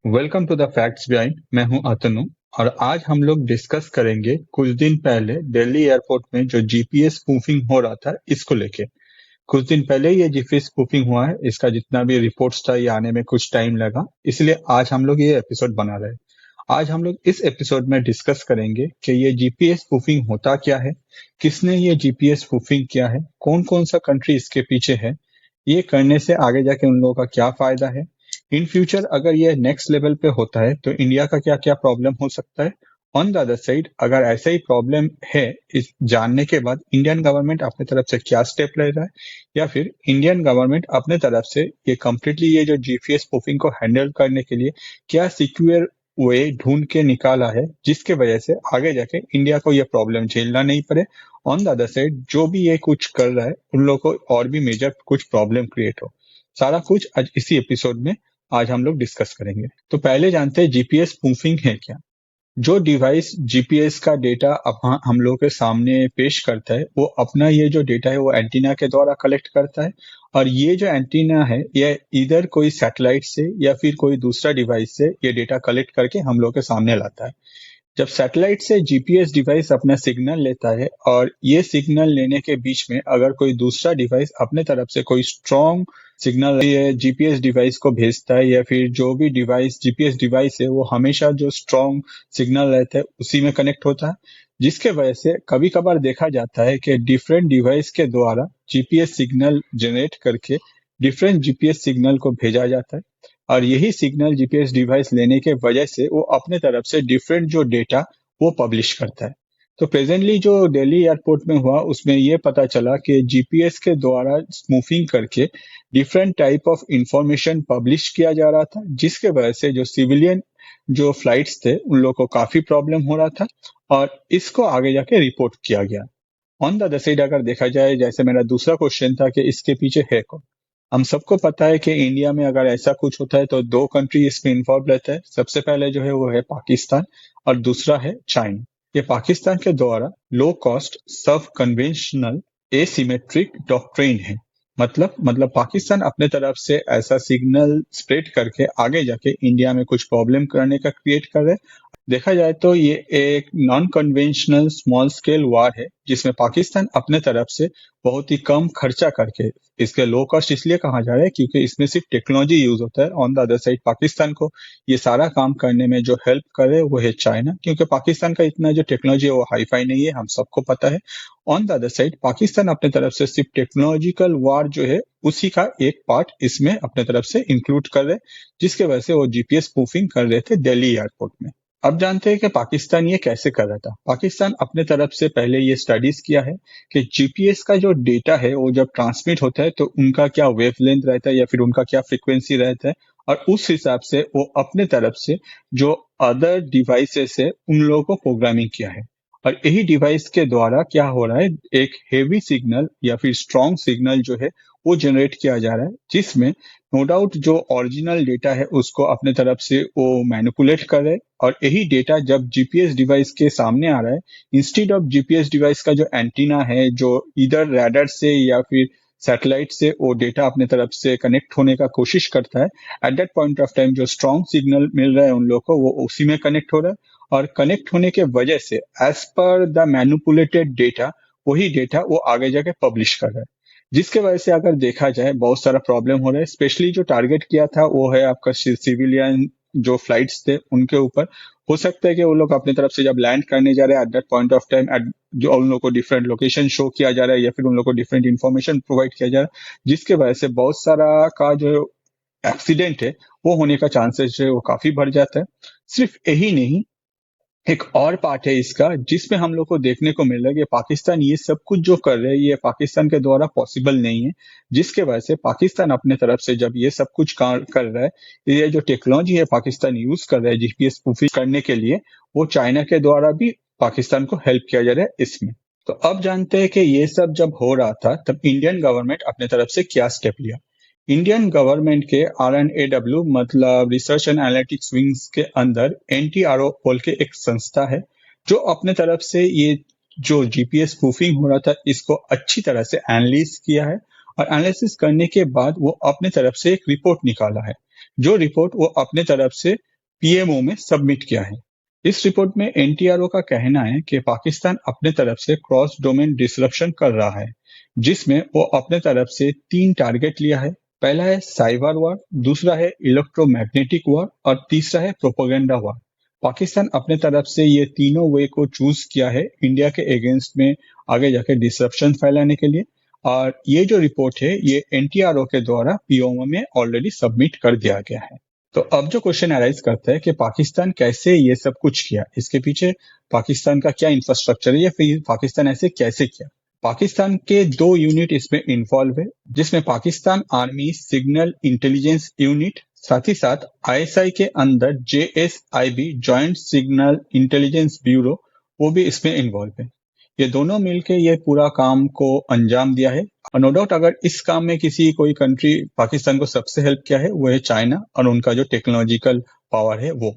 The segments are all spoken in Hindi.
Welcome to the facts behind. मैं हूं अतनु और आज हम लोग डिस्कस करेंगे कुछ दिन पहले दिल्ली एयरपोर्ट में जो जीपीएस स्पूफिंग हो रहा था इसको लेके। कुछ दिन पहले ये जीपीएस स्पूफिंग हुआ है, इसका जितना भी रिपोर्ट्स था ये आने में कुछ टाइम लगा, इसलिए आज हम लोग ये एपिसोड बना रहे हैं। आज हम लोग इस एपिसोड में डिस्कस करेंगे कि ये जीपीएस स्पूफिंग होता क्या है, किसने ये जीपीएस स्पूफिंग किया है, कौन कौन सा कंट्री इसके पीछे है, ये करने से आगे जाके उन लोगों का क्या फायदा है, इन फ्यूचर अगर ये नेक्स्ट लेवल पे होता है तो इंडिया का क्या क्या प्रॉब्लम हो सकता है। ऑन द अदर साइड अगर ऐसा ही प्रॉब्लम है, इस जानने के बाद इंडियन गवर्नमेंट अपने तरफ से क्या स्टेप ले रहा है, या फिर इंडियन गवर्नमेंट अपने तरफ से ये कम्प्लीटली ये जो जीपीएस स्पूफिंग को हैंडल करने के लिए क्या सिक्योर वे ढूंढ के निकाला है जिसके वजह से आगे जाके इंडिया को ये प्रॉब्लम झेलना नहीं पड़े। ऑन द अदर साइड जो भी ये कुछ कर रहा है उन लोगों को और भी मेजर कुछ प्रॉब्लम क्रिएट हो, सारा कुछ आज इसी एपिसोड में आज हम लोग डिस्कस करेंगे। तो पहले जानते हैं जीपीएस स्पूफिंग है क्या। जो डिवाइस जीपीएस का डेटा हम लोग के सामने पेश करता है वो अपना ये जो डेटा है वो एंटीना के द्वारा कलेक्ट करता है, और ये जो एंटीना है ये इधर कोई सैटेलाइट से या फिर कोई दूसरा डिवाइस से ये डेटा कलेक्ट करके हम लोग के सामने लाता है। जब सैटेलाइट से जीपीएस डिवाइस अपना सिग्नल लेता है और ये सिग्नल लेने के बीच में अगर कोई दूसरा डिवाइस अपने तरफ से कोई स्ट्रॉन्ग सिग्नल जीपीएस डिवाइस को भेजता है, या फिर जो भी डिवाइस जीपीएस डिवाइस है वो हमेशा जो स्ट्रॉन्ग सिग्नल रहता है उसी में कनेक्ट होता है, जिसके वजह से कभी कभार देखा जाता है कि डिफरेंट डिवाइस के द्वारा जीपीएस सिग्नल जनरेट करके डिफरेंट जीपीएस सिग्नल को भेजा जाता है, और यही सिग्नल जीपीएस डिवाइस लेने के वजह से वो अपने तरफ से डिफरेंट जो डेटा वो पब्लिश करता है। तो प्रेजेंटली जो दिल्ली एयरपोर्ट में हुआ उसमें ये पता चला कि जीपीएस के द्वारा स्पूफिंग करके different type of information publish किया जा रहा था, जिसके वजह से जो सिविलियन जो फ्लाइट्स थे उन लोगों को काफी प्रॉब्लम हो रहा था, और इसको आगे जाके रिपोर्ट किया गया। ऑन द अदर साइड अगर देखा जाए, जैसे मेरा दूसरा क्वेश्चन था कि इसके पीछे है कौन। हम सबको पता है कि इंडिया में अगर ऐसा कुछ होता है तो दो कंट्री इसमें इन्वॉल्व रहता है। सबसे पहले जो है वो है पाकिस्तान और दूसरा है चाइना। ये पाकिस्तान के द्वारा लो कॉस्ट सब कन्वेंशनल एसिमेट्रिक डॉक्ट्रिन है। मतलब पाकिस्तान अपने तरफ से ऐसा सिग्नल स्प्रेड करके आगे जाके इंडिया में कुछ प्रॉब्लम करने का क्रिएट कर रहे हैं। देखा जाए तो ये एक नॉन कन्वेंशनल स्मॉल स्केल वार है जिसमें पाकिस्तान अपने तरफ से बहुत ही कम खर्चा करके, इसके लो कॉस्ट इसलिए कहा जा रहा है क्योंकि इसमें सिर्फ टेक्नोलॉजी यूज होता है। On the other side Pakistan को ये सारा काम करने में जो हेल्प करे वो है चाइना, क्योंकि पाकिस्तान का इतना जो टेक्नोलॉजी है वो हाई फाई नहीं है, हम सबको पता है। On the other side Pakistan अपने तरफ से सिर्फ टेक्नोलॉजिकल वार जो है उसी का एक पार्ट इसमें अपने तरफ से इंक्लूड कर रहे, जिसके वजह से वो जीपीएस स्पूफिंग कर रहे थे दिल्ली एयरपोर्ट में। अब जानते हैं कि पाकिस्तान ये कैसे कर रहा था। पाकिस्तान अपने तरफ से पहले ये स्टडीज किया है कि जीपीएस का जो डेटा है वो जब ट्रांसमिट होता है तो उनका क्या वेवलेंथ रहता है या फिर उनका क्या फ्रीक्वेंसी रहता है, और उस हिसाब से वो अपने तरफ से जो अदर डिवाइसेस है उन लोगों को प्रोग्रामिंग किया है। और यही डिवाइस के द्वारा क्या हो रहा है, एक हेवी सिग्नल या फिर स्ट्रॉन्ग सिग्नल जो है वो जनरेट किया जा रहा है, जिसमें नो डाउट जो ओरिजिनल डेटा है उसको अपने तरफ से वो मैनिपुलेट कर रहे हैं। और यही डेटा जब जीपीएस डिवाइस के सामने आ रहा है, इंस्टेड ऑफ जीपीएस डिवाइस का जो एंटीना है जो इधर रैडर से या फिर सैटेलाइट से वो डेटा अपने तरफ से कनेक्ट होने का कोशिश करता है, at that point of time जो स्ट्रॉन्ग सिग्नल मिल रहा है उन लोगों को वो उसी में कनेक्ट हो रहा है, और कनेक्ट होने के वजह से as per the manipulated data वही डेटा वो आगे जाके पब्लिश कर रहा है, जिसके वजह से अगर देखा जाए बहुत सारा प्रॉब्लम हो रहा है। स्पेशली जो टारगेट किया था वो है आपका सिविलियन जो फ्लाइट्स थे उनके ऊपर। हो सकता है कि वो लोग अपनी तरफ से जब लैंड करने जा रहे हैं at that point of time जो उन लोग को डिफरेंट लोकेशन शो किया जा रहा है या फिर उन लोग को डिफरेंट इन्फॉर्मेशन प्रोवाइड किया जा रहा है, जिसके वजह से बहुत सारा का जो एक्सीडेंट है वो होने का चांसेस जो है वो काफी बढ़ जाता है। सिर्फ यही नहीं, एक और पार्ट है इसका जिसमें हम लोग को देखने को मिल रहा है कि पाकिस्तान ये सब कुछ जो कर रहे हैं ये पाकिस्तान के द्वारा पॉसिबल नहीं है, जिसके वजह से पाकिस्तान अपने तरफ से जब ये सब कुछ कर रहा है, ये जो टेक्नोलॉजी है पाकिस्तान यूज कर रहा है जीपीएस स्पूफिंग करने के लिए, वो चाइना के द्वारा भी पाकिस्तान को हेल्प किया जा रहा है इसमें। तो अब जानते हैं कि ये सब जब हो रहा था तब इंडियन गवर्नमेंट अपने तरफ से क्या स्टेप लिया। इंडियन गवर्नमेंट के RNAW मतलब रिसर्च एंड एनालिटिक्स विंग्स के अंदर NTRO बोल के एक संस्था है जो अपने तरफ से ये जो जीपीएस स्पूफिंग हो रहा था इसको अच्छी तरह से एनालिस किया है, और एनालिसिस करने के बाद वो अपने तरफ से एक रिपोर्ट निकाला है। जो रिपोर्ट वो अपने तरफ से पीएमओ में सबमिट किया है। इस रिपोर्ट में एनटीआरओ का कहना है कि पाकिस्तान अपने तरफ से क्रॉस डोमेन डिसरप्शन कर रहा है, जिसमें वो अपने तरफ से 3 टारगेट लिया है। पहला है साइबर वॉर, दूसरा है इलेक्ट्रोमैग्नेटिक वॉर और तीसरा है प्रोपेगेंडा वॉर। पाकिस्तान अपने तरफ से ये तीनों वे को चूज किया है इंडिया के अगेंस्ट में आगे जाके डिसरप्शन फैलाने के लिए। और ये जो रिपोर्ट है ये एनटीआरओ के द्वारा पीओमओ में ऑलरेडी सबमिट कर दिया गया है। तो अब जो क्वेश्चन अराइज करता है कि पाकिस्तान कैसे ये सब कुछ किया, इसके पीछे पाकिस्तान का क्या इंफ्रास्ट्रक्चर है या फिर पाकिस्तान ऐसे कैसे किया। पाकिस्तान के 2 यूनिट इसमें इन्वॉल्व है, जिसमें Pakistan army signal intelligence unit, साथ ही साथ आईएसआई के अंदर जेएसआईबी जॉइंट सिग्नल इंटेलिजेंस ब्यूरो, वो भी इसमें इन्वॉल्व है। ये दोनों मिलकर ये पूरा काम को अंजाम दिया है। और नो डाउट अगर इस काम में किसी कोई कंट्री पाकिस्तान को सबसे हेल्प किया है वो है चाइना, और उनका जो टेक्नोलॉजिकल पावर है वो।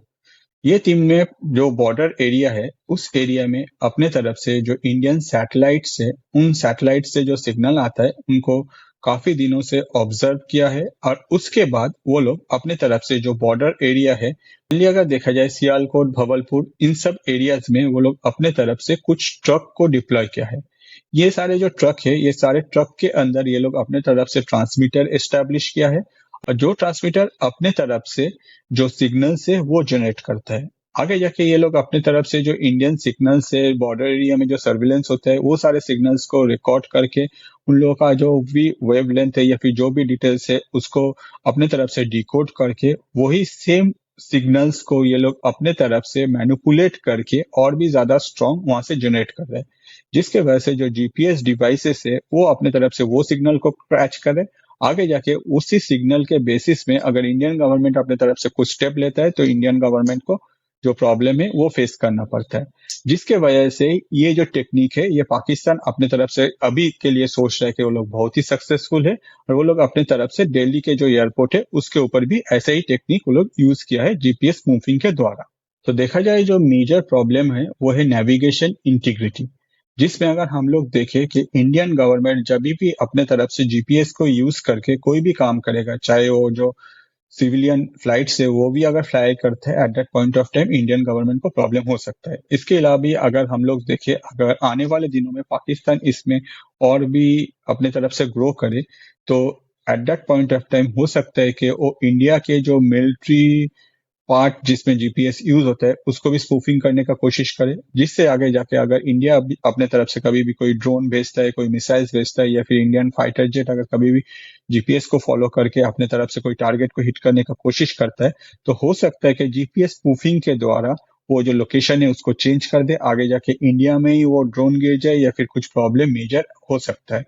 ये टीम ने जो बॉर्डर एरिया है उस एरिया में अपने तरफ से जो इंडियन सैटेलाइट से, उन सैटेलाइट से जो सिग्नल आता है उनको काफी दिनों से ऑब्जर्व किया है। और उसके बाद वो लोग अपने तरफ से जो बॉर्डर एरिया है, अगर देखा जाए सियालकोट, भवलपुर, इन सब एरियाज में वो लोग अपने तरफ से कुछ ट्रक को डिप्लॉय किया है। ये सारे जो ट्रक है, ये सारे ट्रक के अंदर ये लोग अपने तरफ से ट्रांसमीटर एस्टेब्लिश किया है, और जो ट्रांसमीटर अपने तरफ से जो सिग्नल से वो जनरेट करता है। आगे जाके ये लोग अपने तरफ से जो इंडियन सिग्नल से बॉर्डर एरिया में जो सर्विलेंस होता है वो सारे सिग्नल्स को रिकॉर्ड करके उन लोगों का जो भी वेव लेंथ है या फिर जो भी डिटेल्स है उसको अपने तरफ से डिकोड करके वही सेम सिग्नल्स को ये लोग अपने तरफ से मैनिपुलेट करके और भी ज्यादा स्ट्रॉन्ग वहां से जनरेट कर रहे हैं, जिसके वजह से जो जीपीएस डिवाइसेस है वो अपने तरफ से वो सिग्नल को कैच करे। आगे जाके उसी सिग्नल के बेसिस में अगर इंडियन गवर्नमेंट अपने तरफ से कुछ स्टेप लेता है तो इंडियन गवर्नमेंट को जो प्रॉब्लम है वो फेस करना पड़ता है, जिसके वजह से ये जो टेक्निक है ये पाकिस्तान अपने तरफ से अभी के लिए सोच रहा है कि वो लोग बहुत ही सक्सेसफुल है, और वो लोग अपने तरफ से दिल्ली के जो एयरपोर्ट है उसके ऊपर भी ऐसा ही टेक्निक वो लोग यूज किया है जीपीएस स्पूफिंग के द्वारा। तो देखा जाए जो मेजर प्रॉब्लम है वो है नेविगेशन इंटीग्रिटी, जिसमें अगर हम लोग देखें कि इंडियन गवर्नमेंट जब भी अपने तरफ से जीपीएस को यूज करके कोई भी काम करेगा, चाहे वो जो सिविलियन फ्लाइट से वो भी अगर फ्लाई करते हैं, at that point of time Indian government को प्रॉब्लम हो सकता है। इसके अलावा भी अगर हम लोग देखें, अगर आने वाले दिनों में पाकिस्तान इसमें और भी अपने तरफ से ग्रो करे तो at that point of time हो सकता है कि वो इंडिया के जो मिलिट्री पार्ट जिसमें जीपीएस यूज होता है उसको भी स्पूफिंग करने का कोशिश करे, जिससे आगे जाके अगर इंडिया अपने तरफ से कभी भी कोई ड्रोन भेजता है, कोई मिसाइल्स भेजता है, या फिर इंडियन फाइटर जेट अगर कभी भी जीपीएस को फॉलो करके अपने तरफ से कोई टारगेट को हिट करने का कोशिश करता है, तो हो सकता है कि जीपीएस स्पूफिंग के द्वारा वो जो लोकेशन है उसको चेंज कर दे, आगे जाके इंडिया में ही वो ड्रोन गिर जाए या फिर कुछ प्रॉब्लम मेजर हो सकता है।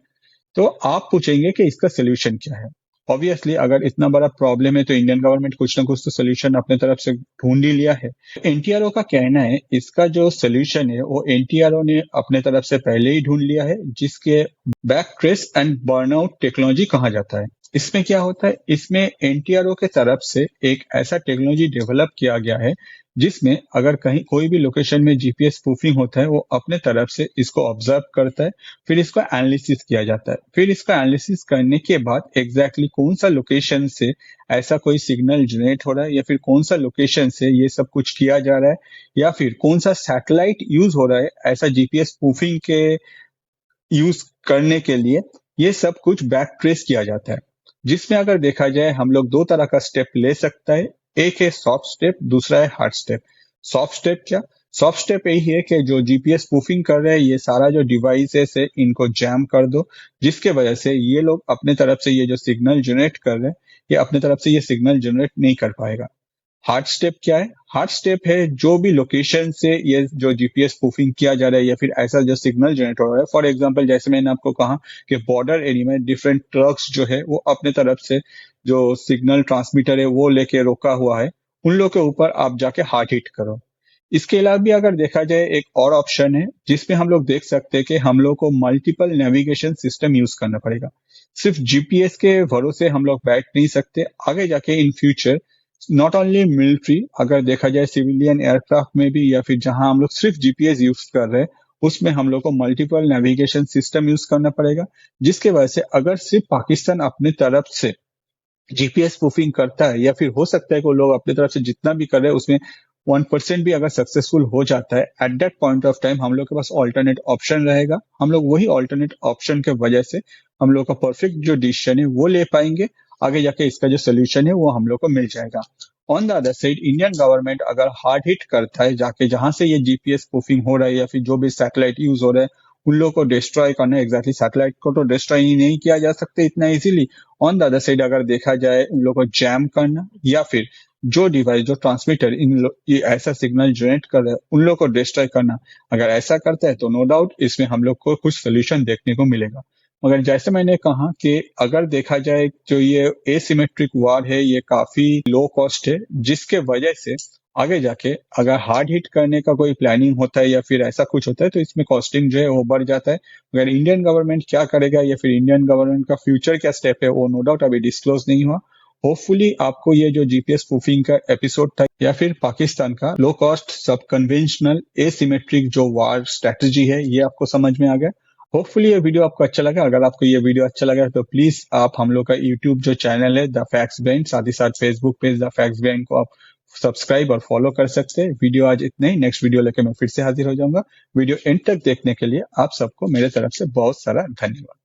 तो आप पूछेंगे कि इसका सोल्यूशन क्या है। ऑब्वियसली अगर इतना बड़ा प्रॉब्लम है तो इंडियन गवर्नमेंट कुछ ना कुछ तो सोल्यूशन अपने तरफ से ढूंढ ही लिया है। एनटीआरओ का कहना है इसका जो सोल्यूशन है वो एनटीआरओ ने अपने तरफ से पहले ही ढूंढ लिया है, जिसके back trace and burnout technology कहा जाता है। इसमें क्या होता है, इसमें एनटीआरओ के तरफ से एक ऐसा टेक्नोलॉजी डेवलप किया गया है जिसमें अगर कहीं कोई भी लोकेशन में जीपीएस स्पूफिंग होता है वो अपने तरफ से इसको ऑब्जर्व करता है, फिर इसको एनालिसिस किया जाता है। फिर इसका एनालिसिस करने के बाद एग्जैक्टली कौन सा लोकेशन से ऐसा कोई सिग्नल जनरेट हो रहा है या फिर कौन सा लोकेशन से ये सब कुछ किया जा रहा है या फिर कौन सा सैटेलाइट यूज हो रहा है ऐसा जीपीएस स्पूफिंग के यूज करने के लिए, ये सब कुछ बैक ट्रेस किया जाता है। जिसमें अगर देखा जाए हम लोग दो तरह का स्टेप ले सकता है, एक है सॉफ्ट स्टेप, दूसरा है हार्ड स्टेप। सॉफ्ट स्टेप क्या? सॉफ्ट स्टेप यही है कि जो जीपीएस स्पूफिंग कर रहे हैं ये सारा जो डिवाइसेस है इनको जैम कर दो, जिसके वजह से ये लोग अपने तरफ से ये जो सिग्नल जनरेट कर रहे हैं ये अपने तरफ से ये सिग्नल जनरेट नहीं कर पाएगा। हार्ड स्टेप क्या है? हार्ड स्टेप है जो भी लोकेशन से ये जो जीपीएस स्पूफिंग किया जा रहा है या फिर ऐसा जो सिग्नल जनरेट हो रहा है, फॉर एग्जांपल जैसे मैंने आपको कहा कि बॉर्डर एरिया में डिफरेंट ट्रक्स जो है वो अपने तरफ से जो सिग्नल ट्रांसमीटर है वो लेके रोका हुआ है, उन लोग के ऊपर आप जाके हार्ड हिट करो। इसके अलावा भी अगर देखा जाए एक और ऑप्शन है जिसमें हम लोग देख सकते हैं कि हम लोग को मल्टीपल नेविगेशन सिस्टम यूज करना पड़ेगा। सिर्फ जीपीएस के भरोसे हम लोग बैठ नहीं सकते, आगे जाके in future not only military, अगर देखा जाए सिविलियन एयरक्राफ्ट में भी या फिर जहां हम लोग सिर्फ जीपीएस यूज कर रहे हैं उसमें हम लोग को मल्टीपल नेविगेशन सिस्टम यूज करना पड़ेगा, जिसके वजह से अगर सिर्फ पाकिस्तान अपने तरफ से जीपीएस स्पूफिंग करता है, या फिर हो सकता है कि वो लोग अपनी तरफ से जितना भी कर रहे हैं उसमें 1% भी अगर सक्सेसफुल हो जाता है, at that point of time हम लोग के पास ऑल्टरनेट ऑप्शन रहेगा। हम लोग वही ऑल्टरनेट ऑप्शन के वजह से हम लोग का परफेक्ट जो डिसीजन है वो ले पाएंगे। आगे जाके इसका जो सोल्यूशन है वो हम लोग को मिल जाएगा। On the other side, Indian government अगर हार्ड हिट करता है जाके जहां से ये जीपीएस स्पूफिंग हो रहा है या फिर जो भी सैटेलाइट यूज हो रहा है उन लोगों को डिस्ट्रॉय करना, एग्जैक्टली सैटेलाइट को तो डिस्ट्रॉय नहीं किया जा सकता इतना easily. On the other side अगर देखा जाए उन लोगों को जैम करना या फिर जो डिवाइस जो ट्रांसमीटर ये ऐसा सिग्नल जनरेट कर रहा है उन लोगों को डिस्ट्रॉय करना, अगर ऐसा करता है तो नो डाउट इसमें हम लोग को कुछ सोल्यूशन देखने को मिलेगा। मगर जैसे मैंने कहा कि अगर देखा जाए जो ये एसिमेट्रिक वार है ये काफी लो कॉस्ट है, जिसके वजह से आगे जाके अगर हार्ड हिट करने का कोई प्लानिंग होता है या फिर ऐसा कुछ होता है तो इसमें कॉस्टिंग जो है वो बढ़ जाता है। अगर इंडियन गवर्नमेंट क्या करेगा या फिर इंडियन गवर्नमेंट का फ्यूचर क्या स्टेप है वो नो डाउट अभी डिस्क्लोज नहीं हुआ। होपफुली आपको ये जो जीपीएस स्पूफिंग का एपिसोड था या फिर पाकिस्तान का लो कॉस्ट सब कन्वेंशनल एसिमेट्रिक जो वार स्ट्रेटजी है ये आपको समझ में आ गया। होपफुली ये वीडियो आपको अच्छा लगा। अगर आपको ये वीडियो अच्छा लगा तो प्लीज आप हम लोग का यूट्यूब जो चैनल है द फैक्ट्स बिहाइंड, साथ ही साथ Facebook page the facts behind को आप सब्सक्राइब और फॉलो कर सकते हैं। वीडियो आज इतने ही, नेक्स्ट वीडियो लेके मैं फिर से हाजिर हो जाऊंगा। वीडियो एंड तक देखने के लिए आप सबको मेरे तरफ से बहुत सारा धन्यवाद।